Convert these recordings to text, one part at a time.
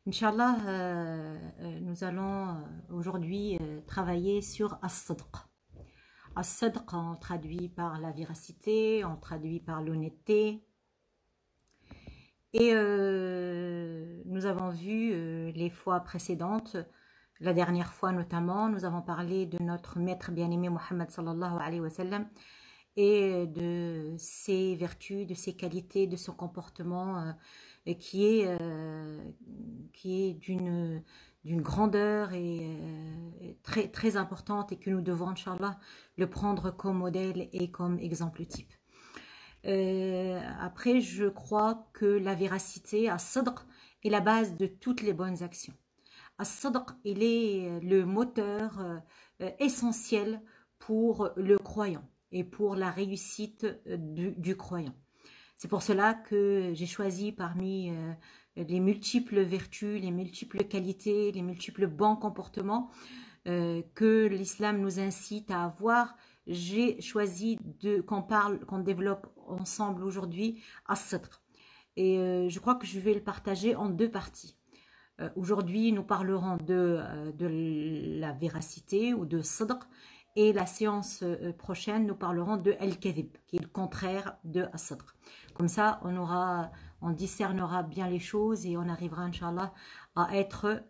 Inch'Allah, nous allons aujourd'hui travailler sur As-Sidq. As-Sidq, on traduit par la véracité, on traduit par l'honnêteté. Et nous avons vu les fois précédentes, la dernière fois notamment, nous avons parlé de notre maître bien-aimé Mohammed sallallahu alayhi wa sallam et de ses vertus, de ses qualités, de son comportement qui est d'une grandeur et très, très importante et que nous devons, Inch'Allah, le prendre comme modèle et comme exemple type. Après, je crois que la véracité, as-sidq, est la base de toutes les bonnes actions. As-sidq, il est le moteur essentiel pour le croyant et pour la réussite du croyant. C'est pour cela que j'ai choisi parmi les multiples vertus, les multiples qualités, les multiples bons comportements que l'islam nous incite à avoir. J'ai choisi qu'on développe ensemble aujourd'hui as-sidq. Et je crois que je vais le partager en deux parties. Aujourd'hui, nous parlerons de la véracité ou de sidq. Et la séance prochaine, nous parlerons de al-kadhib, qui est le contraire de as-sidq. Comme ça, on discernera bien les choses et on arrivera, Inch'Allah, à être,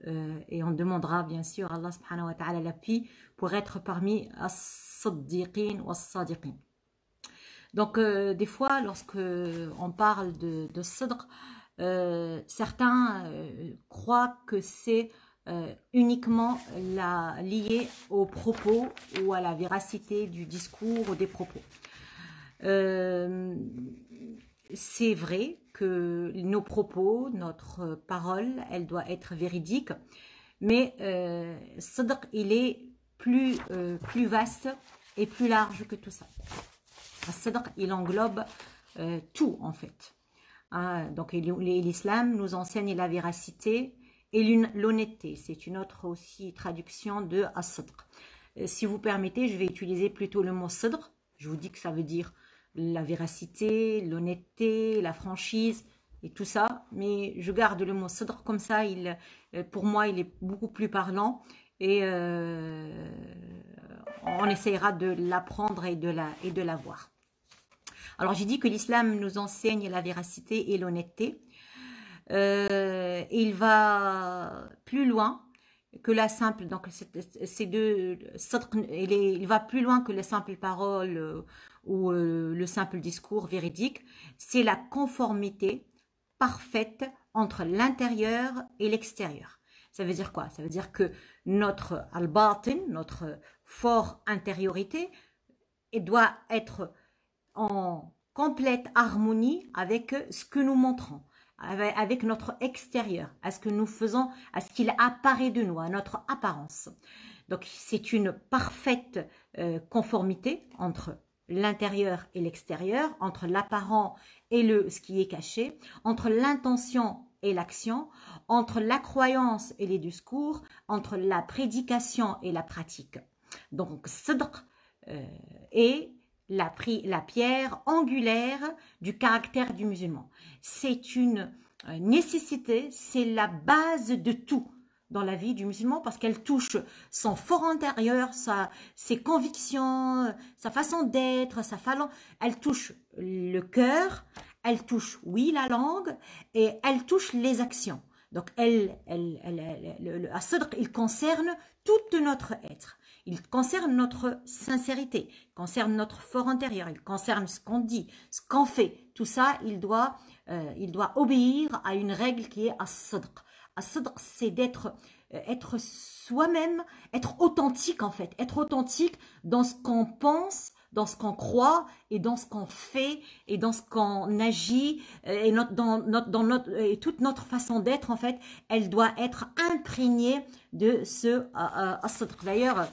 et on demandera bien sûr à Allah subhanahu wa ta'ala l'appui pour être parmi as-siddiqin ou as-sadiqin. Donc, des fois, lorsque on parle de sidq, certains croient que c'est uniquement lié aux propos ou à la véracité du discours ou des propos. C'est vrai que nos propos, notre parole, elle doit être véridique, mais sidq, il est plus vaste et plus large que tout ça. Sidq, il englobe tout en fait. Donc l'islam nous enseigne la véracité et l'honnêteté. C'est une autre aussi traduction de as-sidq. Si vous permettez, je vais utiliser plutôt le mot sidq. Je vous dis que ça veut dire la véracité, l'honnêteté, la franchise et tout ça. Mais je garde le mot sidq comme ça. Pour moi, il est beaucoup plus parlant et on essayera de l'apprendre et de la voir. Alors, j'ai dit que l'islam nous enseigne la véracité et l'honnêteté. Il va plus loin que la simple, donc ces deux, il va plus loin que les simples paroles ou le simple discours véridique. C'est la conformité parfaite entre l'intérieur et l'extérieur. Ça veut dire quoi? Ça veut dire que notre al-batin, notre fort intériorité, doit être en complète harmonie avec ce que nous montrons, avec notre extérieur, à ce que nous faisons, à ce qu'il apparaît de nous, à notre apparence. Donc c'est une parfaite conformité entre l'intérieur et l'extérieur, entre l'apparent et ce qui est caché, entre l'intention et l'action, entre la croyance et les discours, entre la prédication et la pratique. Donc sidq est la pierre angulaire du caractère du musulman. C'est une nécessité, c'est la base de tout dans la vie du musulman parce qu'elle touche son fort intérieur, ses convictions, sa façon d'être, elle touche le cœur, elle touche, oui, la langue et elle touche les actions. Donc, le as-sidq, il concerne tout notre être. Il concerne notre sincérité, il concerne notre fort intérieur, il concerne ce qu'on dit, ce qu'on fait. Tout ça, il doit obéir à une règle qui est as-sidq. As-sidq, c'est être soi-même, être authentique en fait, être authentique dans ce qu'on pense, dans ce qu'on croit et dans ce qu'on fait et dans ce qu'on agit et et toute notre façon d'être en fait, elle doit être imprégnée de ce as-sidq. D'ailleurs,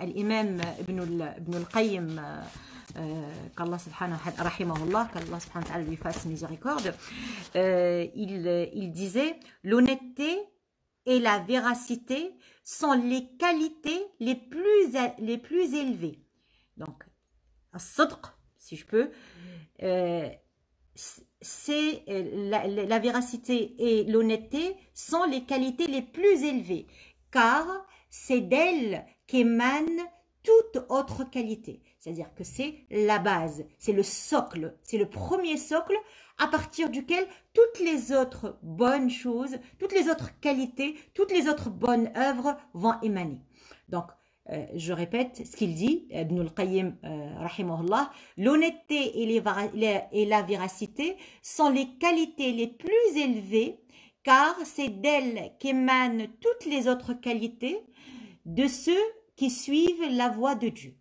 l'imam Ibn al-Qayyim, qu'Allah subhanahu wa ta'ala lui fasse miséricorde, il disait l'honnêteté et la véracité sont les qualités les plus élevées. Donc, as-sidq, si je peux, c'est la véracité et l'honnêteté sont les qualités les plus élevées, car c'est d'elles qu'émane toute autre qualité. C'est-à-dire que c'est la base, c'est le socle, c'est le premier socle à partir duquel toutes les autres bonnes choses, toutes les autres qualités, toutes les autres bonnes œuvres vont émaner. Donc, je répète ce qu'il dit, Ibn al-Qayyim, rahimahullah, l'honnêteté et la véracité sont les qualités les plus élevées, car c'est d'elles qu'émanent toutes les autres qualités de ceux qui suivent la voie de Dieu.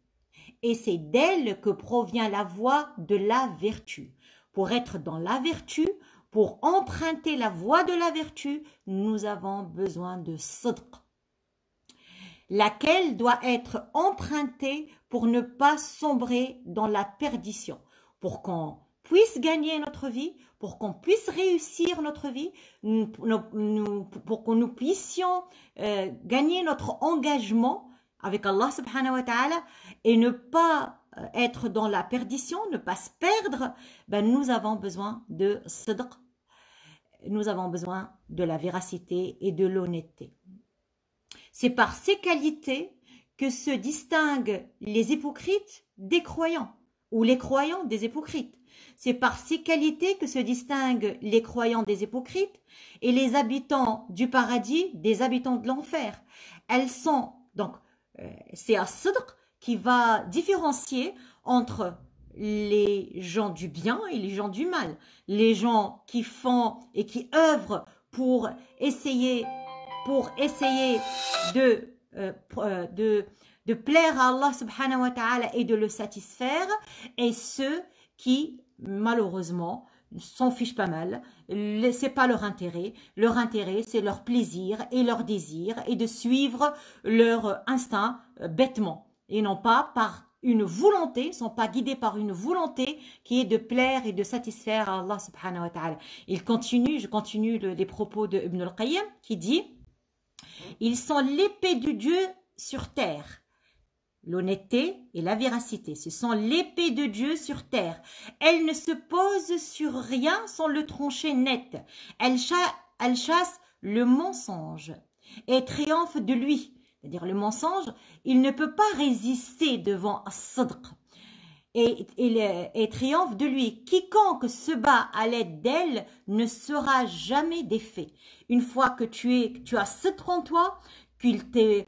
Et c'est d'elles que provient la voie de la vertu. Pour être dans la vertu, pour emprunter la voie de la vertu, nous avons besoin de sidq, laquelle doit être empruntée pour ne pas sombrer dans la perdition, pour qu'on puisse gagner notre vie, pour qu'on puisse réussir notre vie, pour que nous puissions gagner notre engagement avec Allah subhanahu wa ta'ala et ne pas être dans la perdition, ne pas se perdre, ben nous avons besoin de sidq, nous avons besoin de la véracité et de l'honnêteté. C'est par ces qualités que se distinguent les hypocrites des croyants, ou les croyants des hypocrites. C'est par ces qualités que se distinguent les croyants des hypocrites et les habitants du paradis des habitants de l'enfer. Elles sont, donc, c'est un sidq qui va différencier entre les gens du bien et les gens du mal. Les gens qui font et qui œuvrent pour essayer de plaire à Allah subhanahu wa ta'ala et de le satisfaire, et ceux qui, malheureusement, s'en fichent pas mal, c'est pas leur intérêt c'est leur plaisir et leur désir et de suivre leur instinct bêtement et non pas par une volonté, sont pas guidés par une volonté qui est de plaire et de satisfaire à Allah subhanahu wa ta'ala. Je continue les propos de Ibn al-Qayyim qui dit: ils sont l'épée de Dieu sur terre. L'honnêteté et la véracité, ce sont l'épée de Dieu sur terre. Elle ne se pose sur rien sans le trancher net. Elle chasse le mensonge et triomphe de lui. C'est-à-dire le mensonge, il ne peut pas résister devant as-sidq et triomphe de lui. Quiconque se bat à l'aide d'elle ne sera jamais défait. Une fois que tu as sidq en toi, qu'il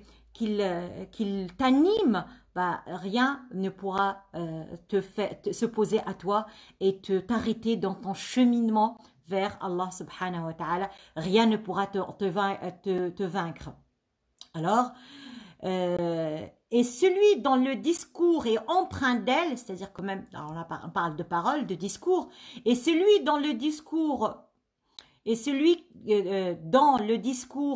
t'anime, bah, rien ne pourra se poser à toi et t'arrêter dans ton cheminement vers Allah subhanahu wa ta'ala. Rien ne pourra te vaincre. Alors, et celui dont le discours est empreint d'elle, c'est-à-dire quand même, on parle de parole, de discours, et celui dont le discours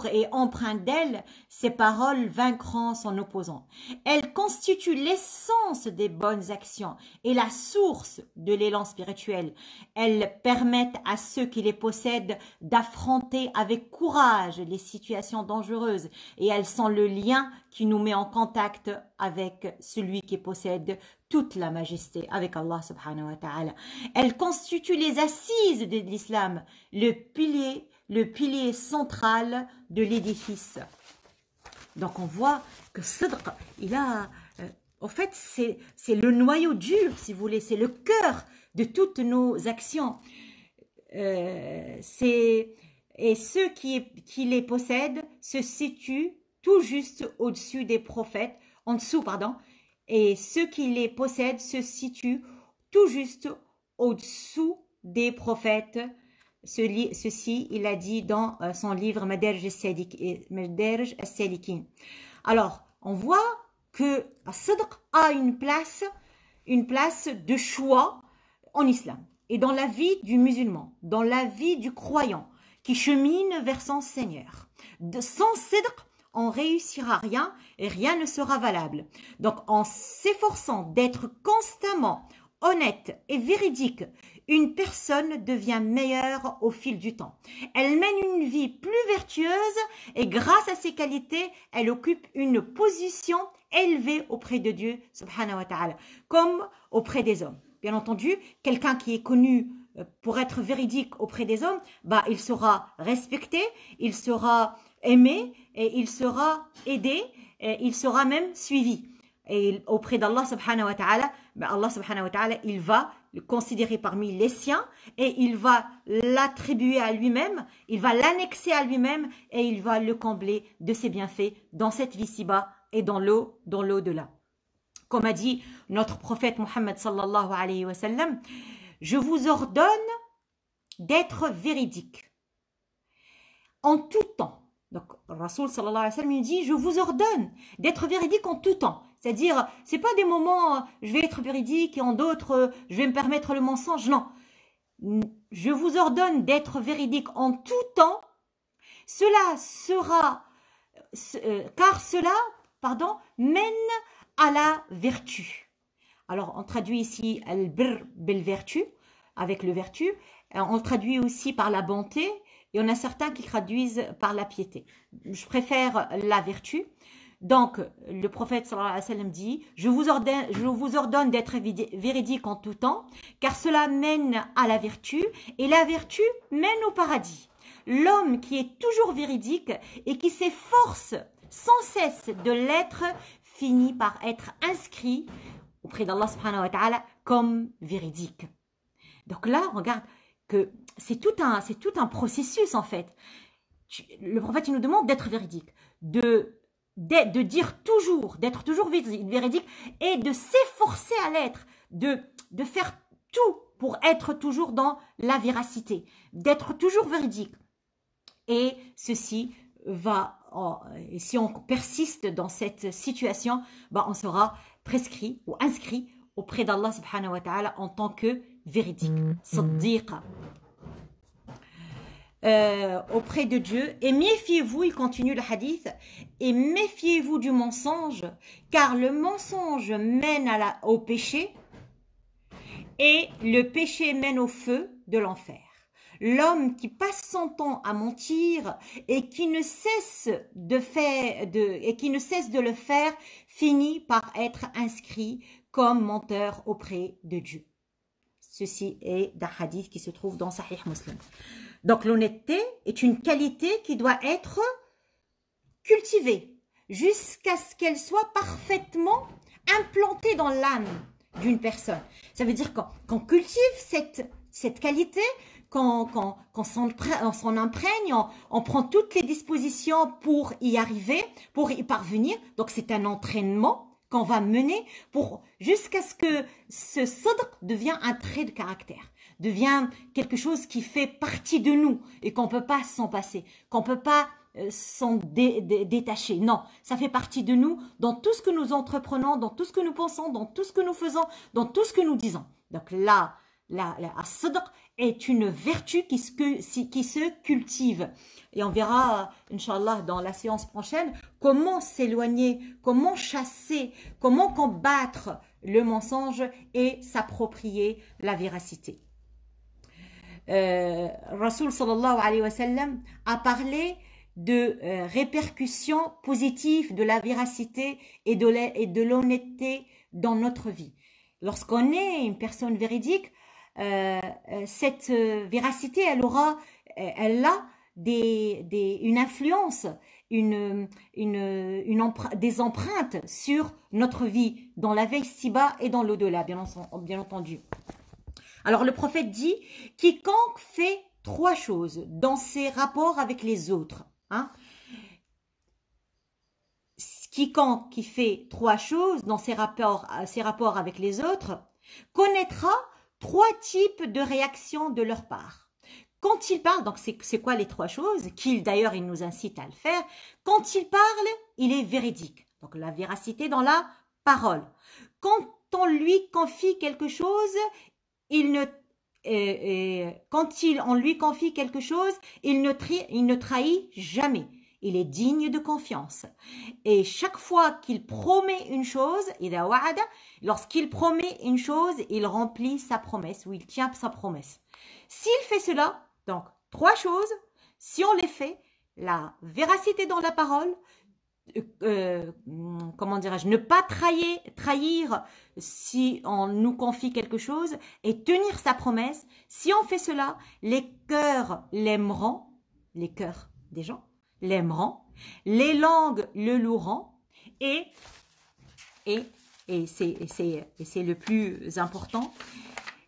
est empreint d'elle, ses paroles vaincront son opposant. Elles constituent l'essence des bonnes actions et la source de l'élan spirituel. Elles permettent à ceux qui les possèdent d'affronter avec courage les situations dangereuses et elles sont le lien qui nous met en contact avec celui qui possède toute la majesté, avec Allah subhanahu wa ta'ala. Elles constituent les assises de l'islam, le pilier central de l'édifice. Donc on voit que Sidq, en fait, c'est le noyau dur, si vous voulez, c'est le cœur de toutes nos actions. Et ceux qui les possèdent se situent tout juste au-dessus des prophètes, en dessous, pardon, et ceux qui les possèdent se situent tout juste au-dessous des prophètes. Ceci, il a dit dans son livre Madarj as-Salikin. Alors, on voit que Sidq a une place de choix en islam et dans la vie du musulman, dans la vie du croyant qui chemine vers son Seigneur. Sans Sidq, on réussira rien et rien ne sera valable. Donc, en s'efforçant d'être constamment honnête et véridique, une personne devient meilleure au fil du temps. Elle mène une vie plus vertueuse et grâce à ses qualités, elle occupe une position élevée auprès de Dieu, subhanahu wa ta'ala, comme auprès des hommes. Bien entendu, quelqu'un qui est connu pour être véridique auprès des hommes, bah, il sera respecté, il sera aimé, et il sera aidé, et il sera même suivi. Et auprès d'Allah subhanahu wa ta'ala, bah, Allah subhanahu wa ta'ala, il va le considérer parmi les siens et il va l'attribuer à lui-même, il va l'annexer à lui-même et il va le combler de ses bienfaits dans cette vie ci-bas et dans l'au-delà. Comme a dit notre prophète Mohammed sallallahu alayhi wa sallam, je vous ordonne d'être véridique en tout temps. Donc, Rasoul sallallahu alayhi wa sallam il dit, je vous ordonne d'être véridique en tout temps. C'est-à-dire, c'est pas des moments, je vais être véridique et en d'autres, je vais me permettre le mensonge. Non. Je vous ordonne d'être véridique en tout temps. Cela sera, car cela, mène à la vertu. Alors, on traduit ici al-birr bil vertu, avec le vertu. On le traduit aussi par la bonté. Et on a certains qui traduisent par la piété. Je préfère la vertu. Donc, le prophète sallallahu alayhi wa sallam dit, je vous ordonne d'être véridique en tout temps, car cela mène à la vertu, et la vertu mène au paradis. L'homme qui est toujours véridique et qui s'efforce sans cesse de l'être, finit par être inscrit auprès d'Allah subhanahu wa ta'ala comme véridique. Donc là, regarde que c'est tout un processus en fait. Le prophète il nous demande d'être véridique, de dire toujours, d'être toujours véridique et de s'efforcer à l'être, de faire tout pour être toujours dans la véracité, d'être toujours véridique. Et ceci va, si on persiste dans cette situation, bah on sera prescrit ou inscrit auprès d'Allah subhanahu wa ta'ala en tant que véridique, saddiqa. Auprès de Dieu, et méfiez-vous, il continue le hadith, et méfiez-vous du mensonge, car le mensonge mène au péché, et le péché mène au feu de l'enfer. L'homme qui passe son temps à mentir et qui ne cesse de le faire finit par être inscrit comme menteur auprès de Dieu. Ceci est d'un hadith qui se trouve dans Sahih Muslim. Donc l'honnêteté est une qualité qui doit être cultivée jusqu'à ce qu'elle soit parfaitement implantée dans l'âme d'une personne. Ça veut dire qu'on cultive cette qualité, qu'on s'en imprègne, on prend toutes les dispositions pour y arriver, pour y parvenir. Donc c'est un entraînement qu'on va mener jusqu'à ce que ce sadr devienne un trait de caractère, devient quelque chose qui fait partie de nous et qu'on ne peut pas s'en passer, qu'on ne peut pas s'en détacher. Non, ça fait partie de nous dans tout ce que nous entreprenons, dans tout ce que nous pensons, dans tout ce que nous faisons, dans tout ce que nous disons. Donc là, la sadr est une vertu qui se cultive. Et on verra, Inch'Allah, dans la séance prochaine, comment s'éloigner, comment chasser, comment combattre le mensonge et s'approprier la véracité. Rasoul sallallahu alayhi wa sallam a parlé de répercussions positives de la véracité et de l'honnêteté dans notre vie. Lorsqu'on est une personne véridique, cette véracité, elle a une influence, des empreintes sur notre vie, dans la vie ci-bas et dans l'au-delà, bien entendu. Alors le prophète dit, quiconque fait 3 choses dans ses rapports avec les autres, quiconque qui fait 3 choses dans ses rapports avec les autres, connaîtra 3 types de réactions de leur part. Quand il parle, donc c'est quoi les 3 choses, d'ailleurs il nous incite à le faire, quand il parle, il est véridique. Donc la véracité dans la parole. Quand on lui confie quelque chose, on lui confie quelque chose, il ne trahit jamais. Il est digne de confiance. Et chaque fois qu'il promet une chose, lorsqu'il promet une chose, il remplit sa promesse ou il tient sa promesse. S'il fait cela, donc 3 choses, si on les fait, la véracité dans la parole, comment dirais-je, ne pas trahir si on nous confie quelque chose et tenir sa promesse. Si on fait cela, les cœurs l'aimeront, les cœurs des gens l'aimeront, les langues le loueront et, et, et c'est le plus important,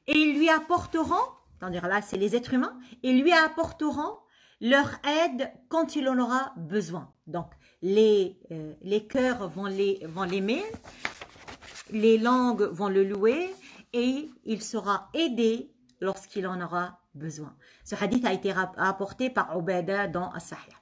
et ils lui apporteront, c'est-à-dire là c'est les êtres humains, ils lui apporteront leur aide quand il en aura besoin. Donc, les cœurs vont l'aimer, les langues vont le louer et il sera aidé lorsqu'il en aura besoin. Ce hadith a été apporté par Ubada dans As-Sahih.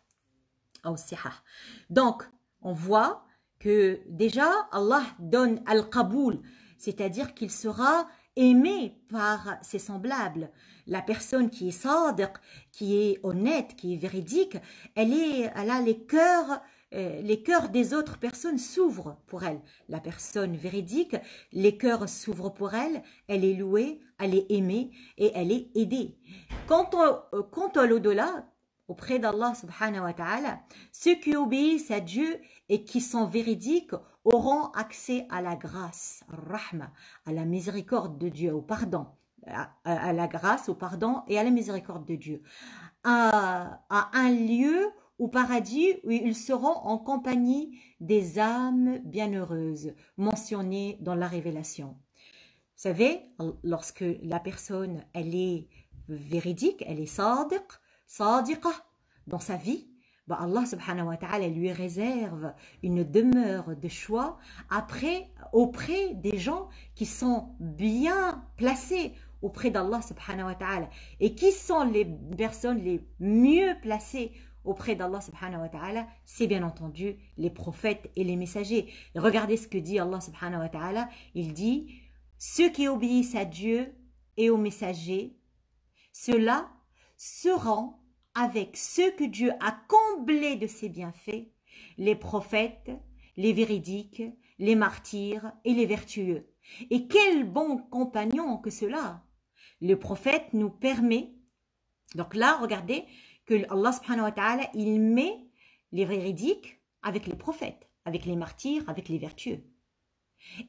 Donc, on voit que déjà, Allah donne al-qaboul, c'est-à-dire qu'il sera aimé par ses semblables. La personne qui est sadiq, qui est honnête, qui est véridique, elle a les cœurs des autres personnes s'ouvrent pour elle. La personne véridique, les cœurs s'ouvrent pour elle, elle est louée, elle est aimée et elle est aidée. Quant à l'au-delà, auprès d'Allah subhanahu wa ta'ala, ceux qui obéissent à Dieu et qui sont véridiques auront accès à la grâce, rahma, à la miséricorde de Dieu, au pardon, à la grâce, au pardon et à la miséricorde de Dieu, à un lieu au paradis où ils seront en compagnie des âmes bienheureuses mentionnées dans la révélation. Vous savez, lorsque la personne, elle est véridique, elle est sadiqa dans sa vie, bah Allah subhanahu wa ta'ala lui réserve une demeure de choix auprès des gens qui sont bien placés auprès d'Allah subhanahu wa ta'ala. Et qui sont les personnes les mieux placées auprès d'Allah subhanahu wa ta'ala? C'est bien entendu les prophètes et les messagers. Et regardez ce que dit Allah subhanahu wa ta'ala. Il dit, ceux qui obéissent à Dieu et aux messagers, ceux-là seront avec ceux que Dieu a comblés de ses bienfaits, les prophètes, les véridiques, les martyrs et les vertueux. Et quel bon compagnon que cela! Le prophète nous permet, donc là, regardez, que Allah subhanahu wa ta'ala, il met les véridiques avec les prophètes, avec les martyrs, avec les vertueux.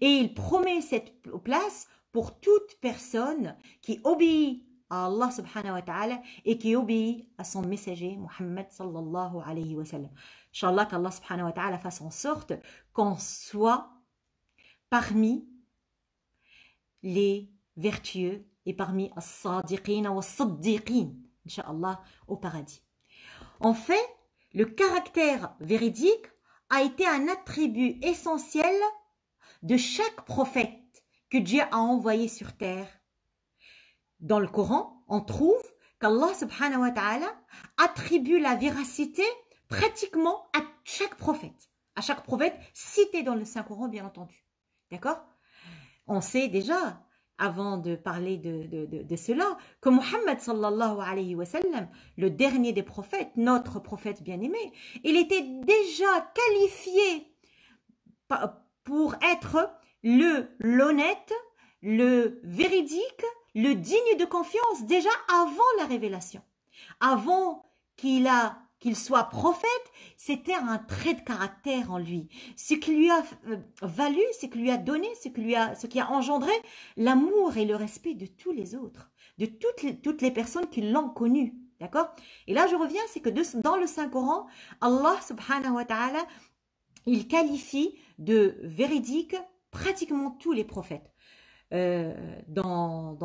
Et il promet cette place pour toute personne qui obéit à Allah subhanahu wa ta'ala et qui obéit à son messager Muhammad sallallahu alayhi wa sallam. Inch'Allah qu'Allah subhanahu wa ta'ala fasse en sorte qu'on soit parmi les vertueux et parmi as-sadiqin wa as-siddiqin, Inch'Allah, au paradis. En fait, le caractère véridique a été un attribut essentiel de chaque prophète que Dieu a envoyé sur terre. Dans le Coran, on trouve qu'Allah subhanahu wa ta'ala attribue la véracité pratiquement à chaque prophète cité dans le Saint-Coran, bien entendu. D'accord? On sait déjà, avant de parler de cela, que Muhammad sallallahu alayhi wa sallam, le dernier des prophètes, notre prophète bien-aimé, il était déjà qualifié pour être l'honnête, le véridique, le digne de confiance déjà avant la révélation. Avant qu'il soit prophète, c'était un trait de caractère en lui. Ce qui lui a valu, ce qui lui a donné, ce qui a engendré l'amour et le respect de tous les autres, de toutes les personnes qui l'ont connu. D'accord? Et là, je reviens, c'est que dans le Saint-Coran, Allah subhanahu wa ta'ala, il qualifie de véridique pratiquement tous les prophètes. Dans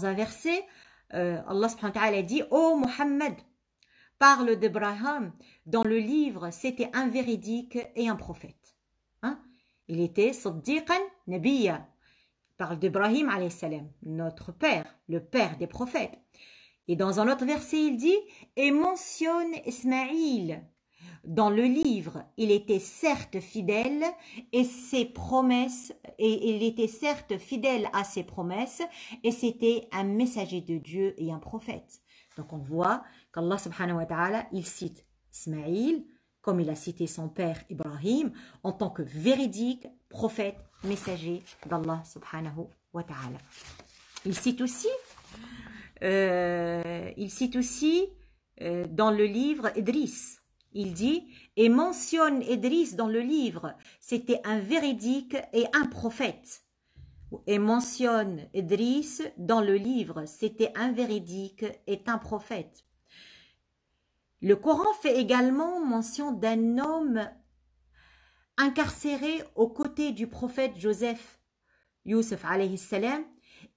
un verset, Allah subhanahu wa ta'ala dit « Oh Muhammad, parle d'Abraham, dans le livre, c'était un véridique et un prophète. Hein? Il était Siddiqan Nabiyya. Il parle d'Ibrahim alayhi salam, notre père, le père des prophètes. Et dans un autre verset, il dit « Et mentionne Ismaïl. Dans le livre, il était certes fidèle et ses promesses, et il était certes fidèle à ses promesses, et c'était un messager de Dieu et un prophète. » Donc on voit qu'Allah subhanahu wa ta'ala, il cite Ismaïl, comme il a cité son père Ibrahim, en tant que véridique, prophète, messager d'Allah subhanahu wa ta'ala. Il cite aussi dans le livre Idriss, il dit, et mentionne Idriss dans le livre, c'était un véridique et un prophète. Et mentionne Idriss dans le livre, c'était un véridique et un prophète. Le Coran fait également mention d'un homme incarcéré aux côtés du prophète Joseph, Youssef alayhi salam,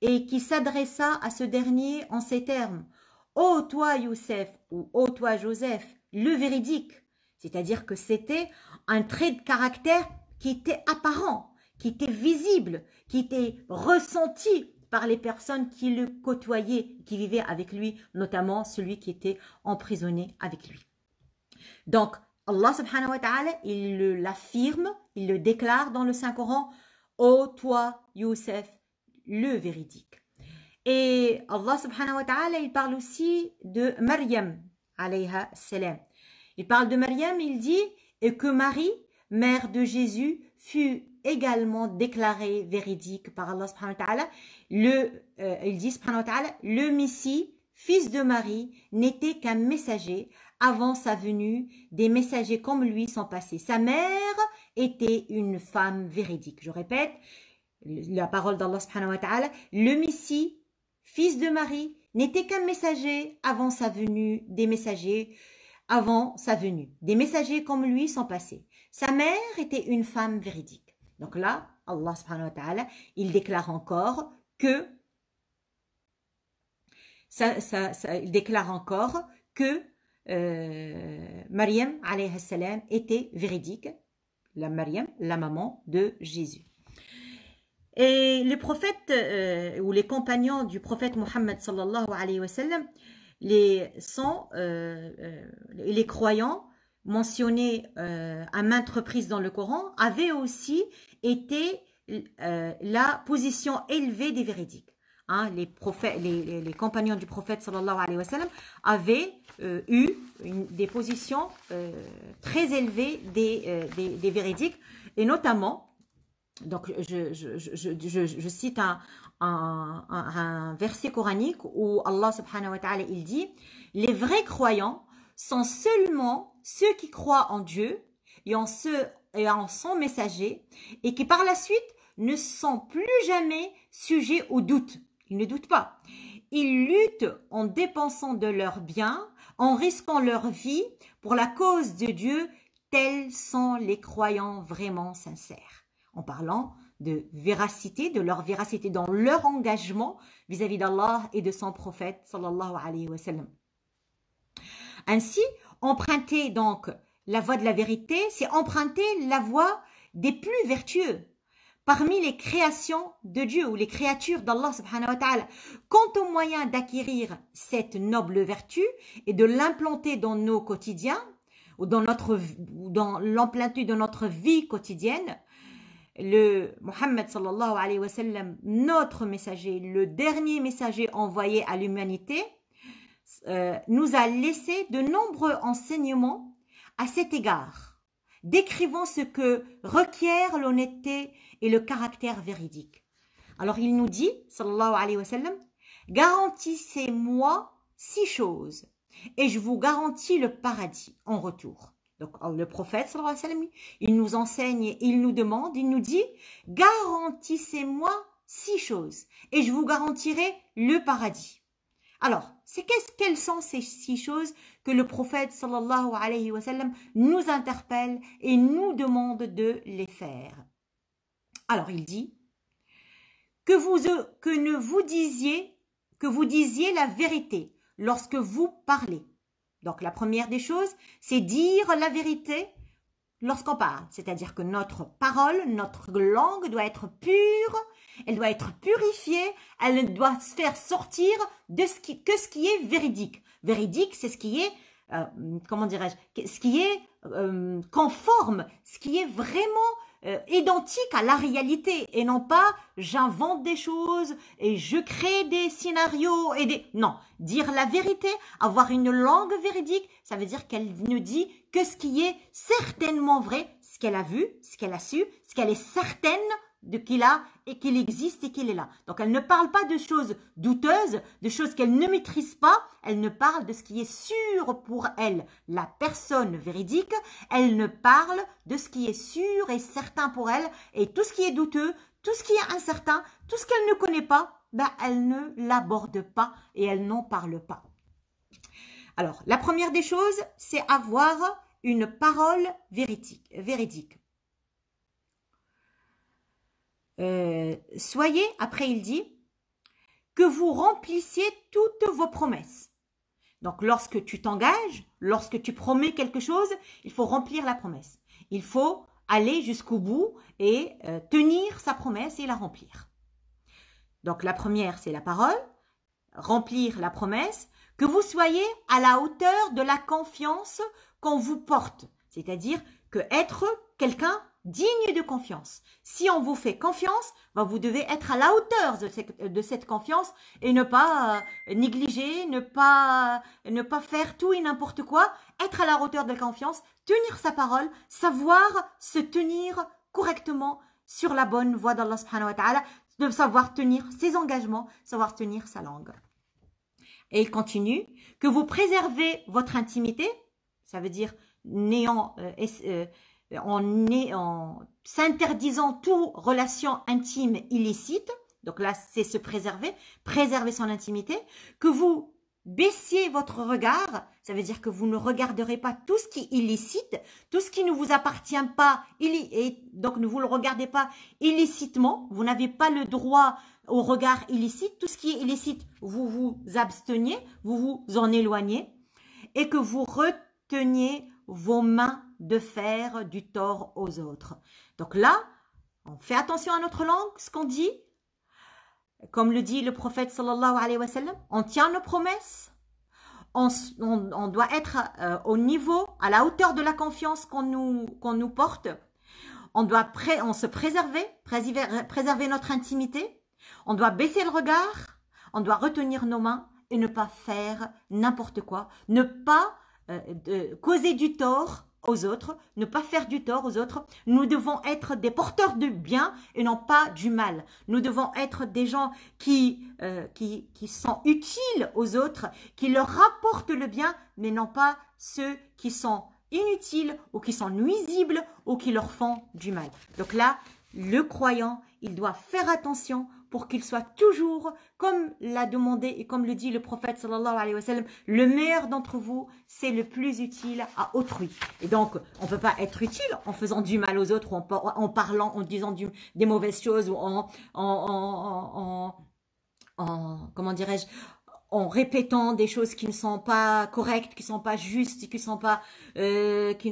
et qui s'adressa à ce dernier en ces termes. Ô toi Youssef ou ô toi Joseph, le véridique. C'est-à-dire que c'était un trait de caractère qui était apparent, qui était visible, qui était ressenti par les personnes qui le côtoyaient, qui vivaient avec lui, notamment celui qui était emprisonné avec lui. Donc, Allah subhanahu wa ta'ala, il l'affirme, il le déclare dans le Saint-Coran, ô toi Youssef, le véridique. Et Allah subhanahu wa ta'ala, il parle aussi de Maryam, alayha salam. Il parle de Maryam, il dit, et que Marie, mère de Jésus, fut également déclarée véridique par Allah subhanahu wa ta'ala. Il dit subhanahu wa ta'ala, le Messie, fils de Marie, n'était qu'un messager. Avant sa venue, des messagers comme lui sont passés. Sa mère était une femme véridique. Je répète, la parole d'Allah subhanahu wa ta'ala, le Messie, fils de Marie, n'était qu'un messager avant sa venue, des messagers avant sa venue. Des messagers comme lui sont passés. Sa mère était une femme véridique. Donc là, Allah subhanahu wa ta'ala, il déclare encore que il déclare encore que Maryam alayhi salam était véridique, la Maryam, la maman de Jésus. Et les prophètes ou les compagnons du prophète Mohammed sallallahu alayhi wa sallam, les croyants mentionnés à maintes reprises dans le Coran avaient aussi été la position élevée des véridiques. Hein, les compagnons du prophète sallallahu alayhi wa sallam avaient eu des positions très élevées des véridiques, et notamment, donc je cite un verset coranique où Allah subhanahu wa ta'ala il dit, les vrais croyants sont seulement ceux qui croient en Dieu et en son messager, et qui par la suite ne sont plus jamais sujets au doute. Ils ne doutent pas. Ils luttent en dépensant de leurs biens, en risquant leur vie pour la cause de Dieu. Tels sont les croyants vraiment sincères. En parlant de véracité, de leur véracité dans leur engagement vis-à-vis d'Allah et de son prophète sallallahu alayhi wa sallam. Ainsi, emprunter donc la voie de la vérité, c'est emprunter la voie des plus vertueux parmi les créations de Dieu ou les créatures d'Allah subhanahu wa ta'ala. Quant au moyen d'acquérir cette noble vertu et de l'implanter dans nos quotidiens ou dans l'implanter dans notre vie quotidienne, le Muhammad sallallahu alayhi wa sallam, notre messager, le dernier messager envoyé à l'humanité, nous a laissé de nombreux enseignements à cet égard, décrivant ce que requiert l'honnêteté et le caractère véridique. Alors il nous dit, sallallahu alayhi wa sallam, garantissez-moi 6 choses et je vous garantis le paradis en retour. Donc le prophète, sallallahu alayhi wa sallam, il nous enseigne, il nous demande, il nous dit, garantissez-moi 6 choses et je vous garantirai le paradis. Alors, quelles sont ces 6 choses que le prophète sallallahu alayhi wa sallam nous interpelle et nous demande de les faire? Alors, il dit que vous disiez la vérité lorsque vous parlez. Donc, la première des choses, c'est dire la vérité lorsqu'on parle. C'est-à-dire que notre parole, notre langue doit être pure, elle doit être purifiée, elle ne doit se faire sortir que ce qui est véridique. Véridique, c'est ce qui est, comment dirais-je, ce qui est conforme, ce qui est vraiment identique à la réalité, et non pas j'invente des choses et je crée des scénarios Non, dire la vérité, avoir une langue véridique, ça veut dire qu'elle ne dit que ce qui est certainement vrai, ce qu'elle a vu, ce qu'elle a su, ce qu'elle est certaine qu'il a et qu'il existe et qu'il est là. Donc elle ne parle pas de choses douteuses, de choses qu'elle ne maîtrise pas, elle ne parle de ce qui est sûr pour elle, la personne véridique, elle ne parle de ce qui est sûr et certain pour elle, et tout ce qui est douteux, tout ce qui est incertain, tout ce qu'elle ne connaît pas, ben elle ne l'aborde pas et elle n'en parle pas. Alors, la première des choses, c'est avoir une parole véridique. Soyez, après il dit, que vous remplissiez toutes vos promesses. Donc, lorsque tu t'engages, lorsque tu promets quelque chose, il faut remplir la promesse. Il faut aller jusqu'au bout et tenir sa promesse et la remplir. Donc, la première, c'est la parole, remplir la promesse, que vous soyez à la hauteur de la confiance qu'on vous porte. C'est-à-dire que être quelqu'un digne de confiance. Si on vous fait confiance, ben vous devez être à la hauteur de cette confiance et ne pas négliger, ne pas faire tout et n'importe quoi. Être à la hauteur de la confiance, tenir sa parole, savoir se tenir correctement sur la bonne voie d'Allah subhanahu wa ta'ala, de savoir tenir ses engagements, savoir tenir sa langue. Et il continue, que vous préservez votre intimité, ça veut dire en s'interdisant toute relation intime illicite, donc là c'est se préserver, préserver son intimité, que vous baissiez votre regard, ça veut dire que vous ne regarderez pas tout ce qui est illicite, tout ce qui ne vous appartient pas, et donc ne vous le regardez pas illicitement, vous n'avez pas le droit au regard illicite, tout ce qui est illicite, vous vous absteniez, vous vous en éloignez, et que vous reteniez vos mains de faire du tort aux autres. Donc là, on fait attention à notre langue, ce qu'on dit. Comme le dit le prophète sallallahu alayhi wa sallam, on tient nos promesses, on doit être au niveau, à la hauteur de la confiance qu'on nous porte, on doit se préserver notre intimité, on doit baisser le regard, on doit retenir nos mains et ne pas faire n'importe quoi, ne pas causer du tort aux autres, ne pas faire du tort aux autres. Nous devons être des porteurs de bien et non pas du mal. Nous devons être des gens qui sont utiles aux autres, qui leur rapportent le bien, mais non pas ceux qui sont inutiles ou qui sont nuisibles ou qui leur font du mal. Donc là, le croyant, il doit faire attention pour qu'il soit toujours, comme l'a demandé et comme le dit le prophète sallallahu alayhi wa sallam, le meilleur d'entre vous, c'est le plus utile à autrui. Et donc, on ne peut pas être utile en faisant du mal aux autres, ou en parlant, en disant des mauvaises choses, ou comment dirais-je, en répétant des choses qui ne sont pas correctes, qui ne sont pas justes, qui ne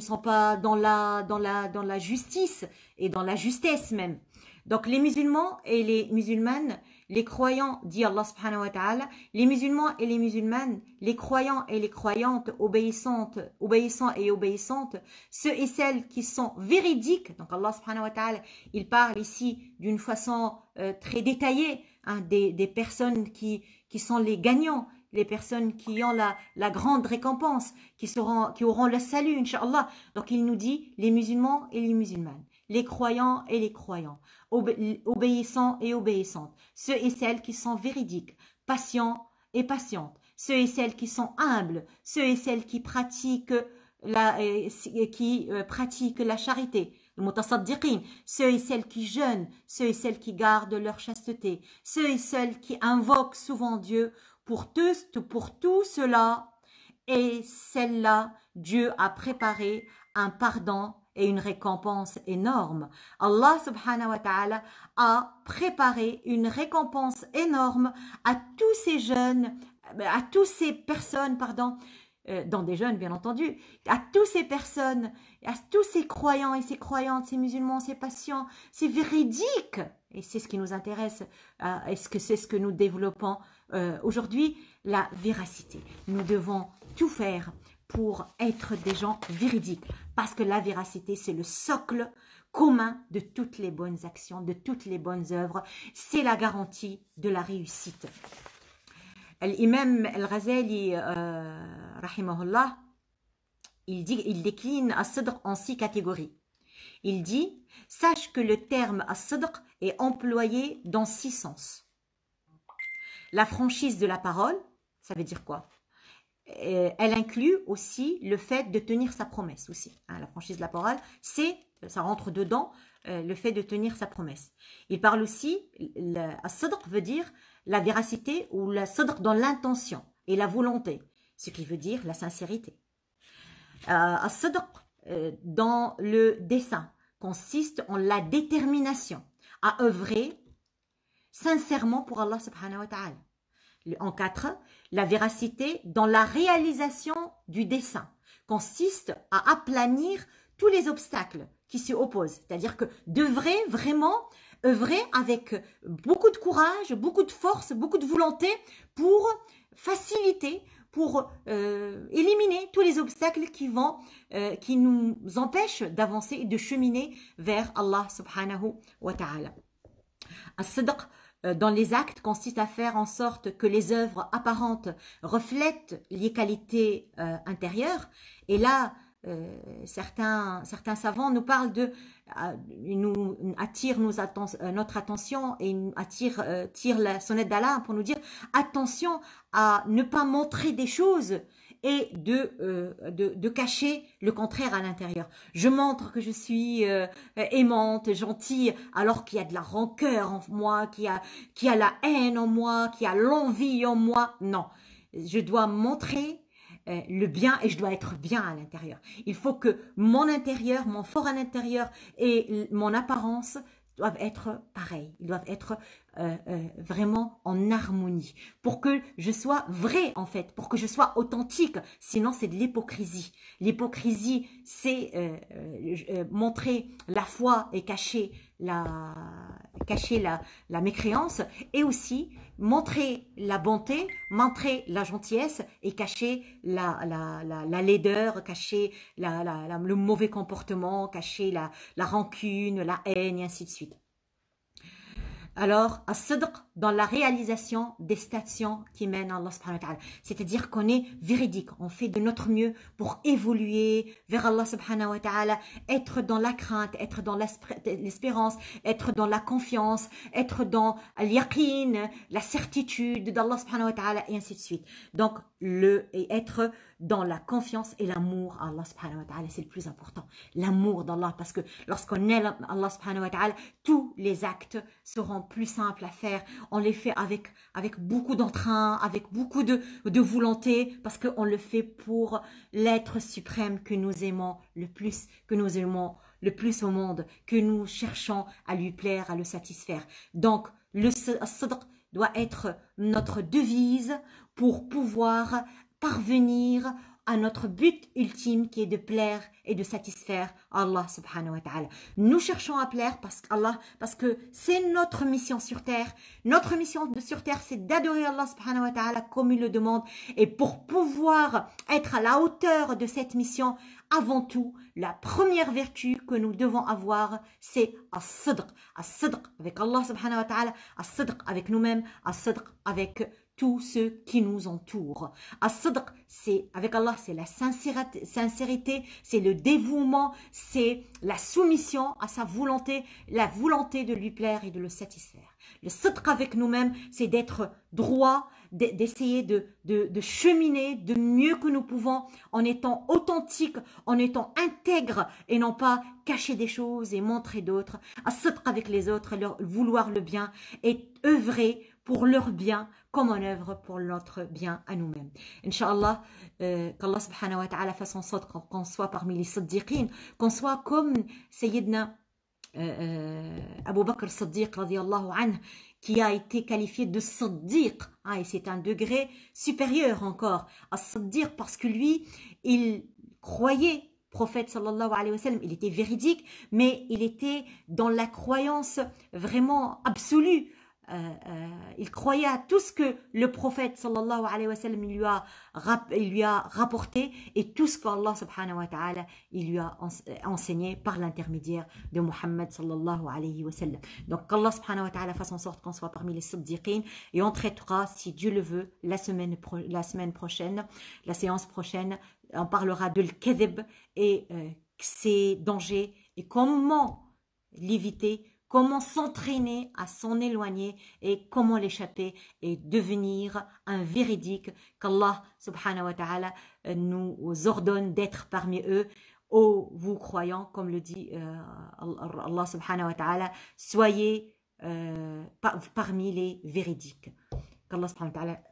sont pas dans la justice et dans la justesse même. Donc les musulmans et les musulmanes, les croyants, dit Allah subhanahu wa ta'ala, les musulmans et les musulmanes, les croyants et les croyantes, obéissants et obéissantes, ceux et celles qui sont véridiques, donc Allah subhanahu wa ta'ala, il parle ici d'une façon très détaillée, hein, des personnes qui sont les gagnants, les personnes qui ont la grande récompense, qui auront le salut, Inch'Allah. Donc il nous dit les musulmans et les musulmanes, les croyants et les croyants, obéissants et obéissantes, ceux et celles qui sont véridiques, patients et patientes, ceux et celles qui sont humbles, ceux et celles qui pratiquent la charité, le mutasaddiqin, ceux et celles qui jeûnent, ceux et celles qui gardent leur chasteté, ceux et celles qui invoquent souvent Dieu. Pour tout cela et celle-là, Dieu a préparé un pardon et une récompense énorme. Allah subhanahu wa ta'ala a préparé une récompense énorme à tous ces jeunes, à toutes ces personnes, dans des jeunes bien entendu, à toutes ces personnes, à tous ces croyants et ces croyantes, ces musulmans, ces patients, c'est véridique. Et c'est ce qui nous intéresse, c'est ce que nous développons aujourd'hui, la véracité. Nous devons tout faire pour être des gens véridiques, parce que la véracité, c'est le socle commun de toutes les bonnes actions, de toutes les bonnes œuvres. C'est la garantie de la réussite. L'imam Al-Ghazali, rahimahullah, il décline as-sidq en 6 catégories. Il dit, sache que le terme as-sidq est employé dans 6 sens. La franchise de la parole, ça veut dire quoi? Elle inclut aussi le fait de tenir sa promesse aussi. Hein, la franchise de la parole, ça rentre dedans, le fait de tenir sa promesse. Il parle aussi, as-sidq veut dire la véracité ou la sidq dans l'intention et la volonté, ce qui veut dire la sincérité. As-sidq dans le dessein consiste en la détermination à œuvrer sincèrement pour Allah subhanahu wa ta'ala. En 4, la véracité dans la réalisation du dessein consiste à aplanir tous les obstacles qui s'y opposent. C'est-à-dire que devrait vraiment œuvrer avec beaucoup de courage, beaucoup de force, beaucoup de volonté pour faciliter, pour éliminer tous les obstacles qui nous empêchent d'avancer et de cheminer vers Allah subhanahu wa ta'ala. As-sidq dans les actes consiste à faire en sorte que les œuvres apparentes reflètent les qualités intérieures. Et là, certains savants nous parlent ils nous attirent notre attention et ils tirent la sonnette d'alarme pour nous dire attention à ne pas montrer des choses et de cacher le contraire à l'intérieur. Je montre que je suis aimante, gentille, alors qu'il y a de la rancœur en moi, qu'il y a la haine en moi, qu'il y a l'envie en moi. Non, je dois montrer le bien et je dois être bien à l'intérieur. Il faut que mon intérieur, mon fort à l'intérieur et mon apparence doivent être pareils. Ils doivent être vraiment en harmonie pour que je sois vrai en fait, pour que je sois authentique. Sinon, c'est de l'hypocrisie. L'hypocrisie, c'est montrer la foi et cacher la mécréance, et aussi montrer la bonté, montrer la gentillesse et cacher la laideur, cacher le mauvais comportement, cacher la rancune, la haine et ainsi de suite. Alors, as-sidq dans la réalisation des stations qui mènent à Allah subhanahu wa ta'ala. C'est-à-dire qu'on est véridique, on fait de notre mieux pour évoluer vers Allah subhanahu wa ta'ala, être dans la crainte, être dans l'espérance, être dans la confiance, être dans al-yaqin, la certitude d'Allah subhanahu wa ta'ala et ainsi de suite. Donc, être dans la confiance et l'amour à Allah subhanahu wa ta'ala, c'est le plus important. L'amour d'Allah, parce que lorsqu'on aime Allah subhanahu wa ta'ala, tous les actes seront plus simples à faire. On les fait avec beaucoup d'entrain, avec beaucoup de volonté, parce qu'on le fait pour l'être suprême que nous aimons le plus, que nous aimons le plus au monde, que nous cherchons à lui plaire, à le satisfaire. Donc, le sidq doit être notre devise pour pouvoir parvenir à notre but ultime qui est de plaire et de satisfaire Allah subhanahu wa ta'ala. Nous cherchons à plaire parce que c'est notre mission sur terre. Notre mission sur terre, c'est d'adorer Allah subhanahu wa ta'ala comme il le demande. Et pour pouvoir être à la hauteur de cette mission, avant tout, la première vertu que nous devons avoir, c'est as-sidq. As-sidq avec Allah subhanahu wa ta'ala, as-sidq avec nous-mêmes, as-sidq avec tous ceux qui nous entourent. As-sidq, c'est avec Allah, c'est la sincérité, c'est le dévouement, c'est la soumission à sa volonté, la volonté de lui plaire et de le satisfaire. Le sidq avec nous-mêmes, c'est d'être droit, d'essayer de cheminer de mieux que nous pouvons en étant authentique, en étant intègre et non pas cacher des choses et montrer d'autres. As-sidq avec les autres, vouloir le bien et œuvrer pour leur bien comme on œuvre pour notre bien à nous-mêmes. Inch'Allah, qu'Allah subhanahu wa ta'ala fasse en sorte qu'on soit parmi les siddiqines, qu'on soit comme Sayyidina Abu Bakr Siddiq radiallahu anhu, qui a été qualifié de Siddiq, hein, et c'est un degré supérieur encore à Siddiq parce que lui, il croyait prophète sallallahu alayhi wa sallam, il était véridique, mais il était dans la croyance vraiment absolue. Il croyait à tout ce que le prophète sallallahu alayhi wa sallam il lui a rapporté et tout ce qu'Allah subhanahu wa ta'ala il lui a enseigné par l'intermédiaire de Muhammad sallallahu alayhi wa sallam. Donc qu'Allah subhanahu wa ta'ala fasse en sorte qu'on soit parmi les siddiqines et on traitera, si Dieu le veut, la semaine prochaine, la séance prochaine, on parlera de l'kadhib et ses dangers et comment l'éviter, comment s'entraîner à s'en éloigner et comment l'échapper et devenir un véridique qu'Allah subhanahu wa ta'ala nous ordonne d'être parmi eux. Ô vous croyants, comme le dit Allah subhanahu wa ta'ala, soyez parmi les véridiques. Qu'Allah subhanahu wa ta'ala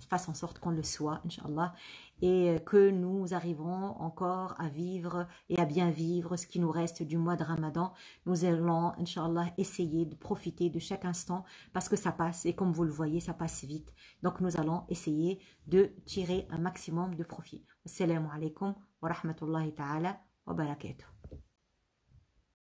fasse en sorte qu'on le soit, Inch'Allah, et que nous arriverons encore à vivre et à bien vivre ce qui nous reste du mois de Ramadan. Nous allons, Inch'Allah, essayer de profiter de chaque instant parce que ça passe et comme vous le voyez, ça passe vite. Donc nous allons essayer de tirer un maximum de profit. Assalamu alaikum wa rahmatullahi ta'ala wa barakatuh.